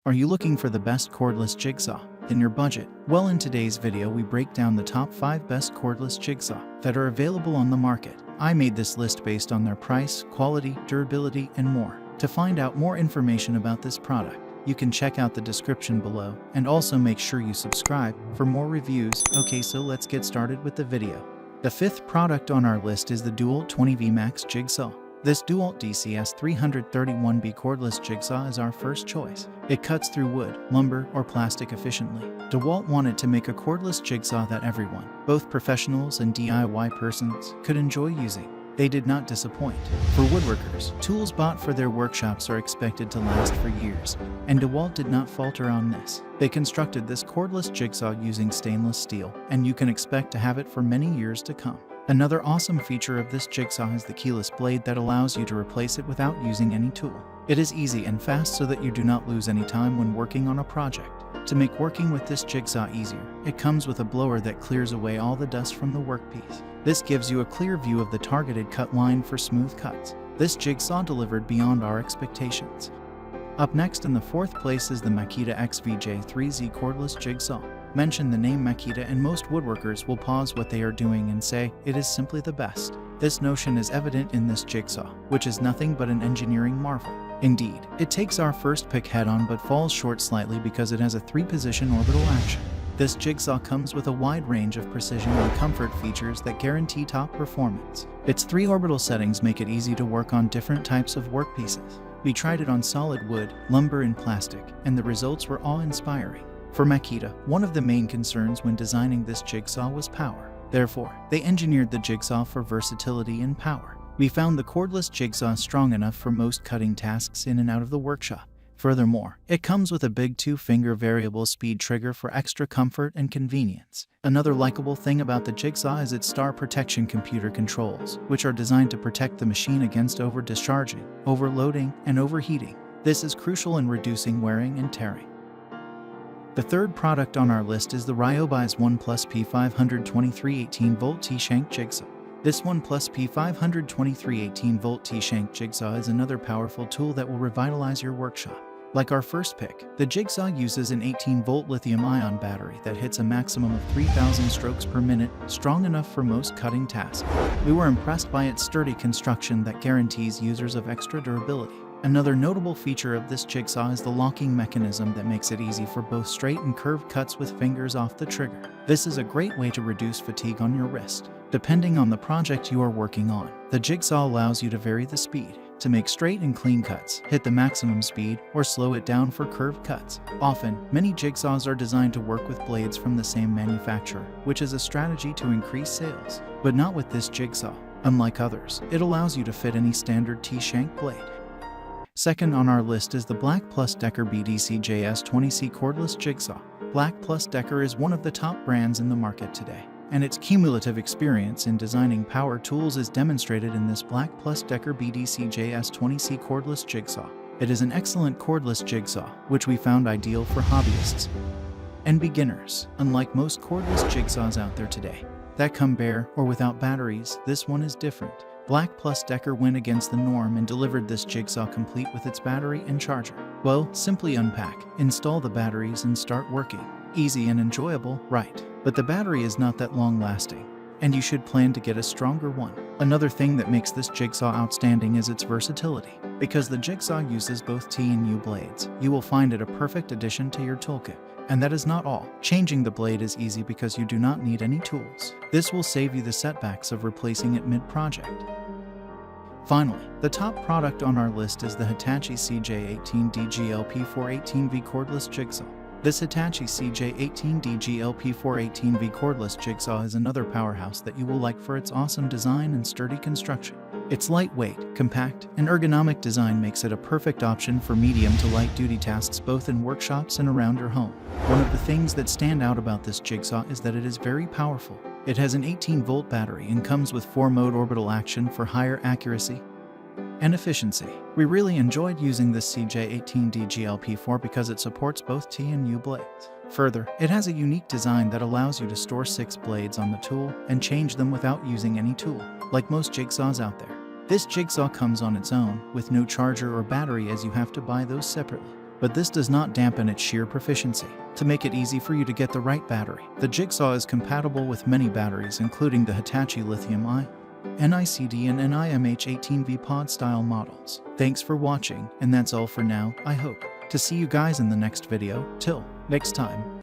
Are you looking for the best cordless jigsaw in your budget? Well, in today's video we break down the top 5 best cordless jigsaw that are available on the market. I made this list based on their price, quality, durability, and more. To find out more information about this product, you can check out the description below, and also make sure you subscribe for more reviews. Okay, so let's get started with the video. The 5th product on our list is the DeWalt 20V MAX Jig Saw. This DeWalt DCS 331B cordless jigsaw is our first choice. It cuts through wood, lumber, or plastic efficiently. DeWalt wanted to make a cordless jigsaw that everyone, both professionals and DIY persons, could enjoy using. They did not disappoint. For woodworkers, tools bought for their workshops are expected to last for years, and DeWalt did not falter on this. They constructed this cordless jigsaw using stainless steel, and you can expect to have it for many years to come. Another awesome feature of this jigsaw is the keyless blade that allows you to replace it without using any tool. It is easy and fast so that you do not lose any time when working on a project. To make working with this jigsaw easier, it comes with a blower that clears away all the dust from the workpiece. This gives you a clear view of the targeted cut line for smooth cuts. This jigsaw delivered beyond our expectations. Up next in the 4th place is the Makita XVJ3Z cordless jigsaw. Mention the name Makita and most woodworkers will pause what they are doing and say, it is simply the best. This notion is evident in this jigsaw, which is nothing but an engineering marvel. Indeed, it takes our first pick head-on but falls short slightly because it has a 3-position orbital action. This jigsaw comes with a wide range of precision and comfort features that guarantee top performance. Its 3 orbital settings make it easy to work on different types of workpieces. We tried it on solid wood, lumber, and plastic, and the results were awe-inspiring. For Makita, one of the main concerns when designing this jigsaw was power. Therefore, they engineered the jigsaw for versatility and power. We found the cordless jigsaw strong enough for most cutting tasks in and out of the workshop. Furthermore, it comes with a big 2-finger variable speed trigger for extra comfort and convenience. Another likable thing about the jigsaw is its star protection computer controls, which are designed to protect the machine against over-discharging, overloading, and overheating. This is crucial in reducing wearing and tearing. The 3rd product on our list is the Ryobi's OnePlus P523 18V T-Shank Jigsaw. This OnePlus P523 18V T-Shank Jigsaw is another powerful tool that will revitalize your workshop. Like our first pick, the jigsaw uses an 18V lithium-ion battery that hits a maximum of 3,000 strokes per minute, strong enough for most cutting tasks. We were impressed by its sturdy construction that guarantees users of extra durability. Another notable feature of this jigsaw is the locking mechanism that makes it easy for both straight and curved cuts with fingers off the trigger. This is a great way to reduce fatigue on your wrist. Depending on the project you are working on, the jigsaw allows you to vary the speed to make straight and clean cuts, hit the maximum speed, or slow it down for curved cuts. Often, many jigsaws are designed to work with blades from the same manufacturer, which is a strategy to increase sales. But not with this jigsaw. Unlike others, it allows you to fit any standard T-shank blade. Second on our list is the BLACKDECKER BDC-JS20C cordless jigsaw. BLACKDECKER is one of the top brands in the market today, and its cumulative experience in designing power tools is demonstrated in this BLACKDECKER BDC-JS20C cordless jigsaw. It is an excellent cordless jigsaw, which we found ideal for hobbyists and beginners. Unlike most cordless jigsaws out there today that come bare or without batteries, this one is different. BLACKDECKER went against the norm and delivered this jigsaw complete with its battery and charger. Well, simply unpack, install the batteries, and start working. Easy and enjoyable, right? But the battery is not that long lasting, and you should plan to get a stronger one. Another thing that makes this jigsaw outstanding is its versatility. Because the jigsaw uses both T and U blades, you will find it a perfect addition to your toolkit. And that is not all. Changing the blade is easy because you do not need any tools. This will save you the setbacks of replacing it mid-project. Finally, the top product on our list is the Hitachi CJ18DGLP418V cordless jigsaw. This Hitachi CJ18DGLP418V cordless jigsaw is another powerhouse that you will like for its awesome design and sturdy construction. Its lightweight, compact, and ergonomic design makes it a perfect option for medium to light-duty tasks both in workshops and around your home. One of the things that stand out about this jigsaw is that it is very powerful. It has an 18V battery and comes with 4-mode orbital action for higher accuracy and efficiency. We really enjoyed using this CJ18DGLP4 because it supports both T and U blades. Further, it has a unique design that allows you to store 6 blades on the tool and change them without using any tool, like most jigsaws out there. This jigsaw comes on its own, with no charger or battery, as you have to buy those separately. but this does not dampen its sheer proficiency. To make it easy for you to get the right battery, the Jigsaw is compatible with many batteries including the Hitachi lithium-ion, NICD and NIMH18V pod style models. Thanks for watching, and that's all for now, I hope to see you guys in the next video. Till next time.